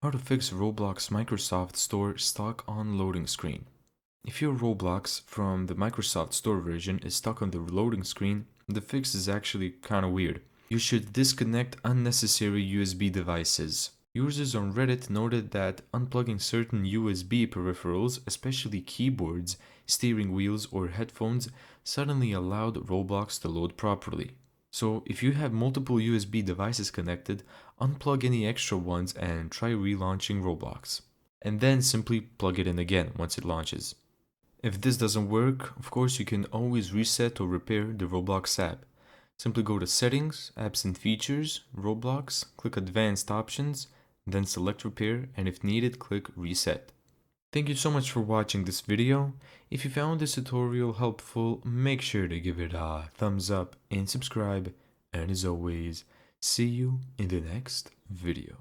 How to fix Roblox Microsoft Store stuck on loading screen. If your Roblox from the Microsoft Store version is stuck on the loading screen, the fix is actually kinda weird. You should disconnect unnecessary USB devices. Users on Reddit noted that unplugging certain USB peripherals, especially keyboards, steering wheels, or headphones, suddenly allowed Roblox to load properly. So if you have multiple USB devices connected, unplug any extra ones and try relaunching Roblox. And then simply plug it in again once it launches. If this doesn't work, of course you can always reset or repair the Roblox app. Simply go to Settings, Apps and Features, Roblox, click Advanced Options, then select Repair, and if needed, click Reset. Thank you so much for watching this video. If you found this tutorial helpful, make sure to give it a thumbs up and subscribe. And as always, see you in the next video.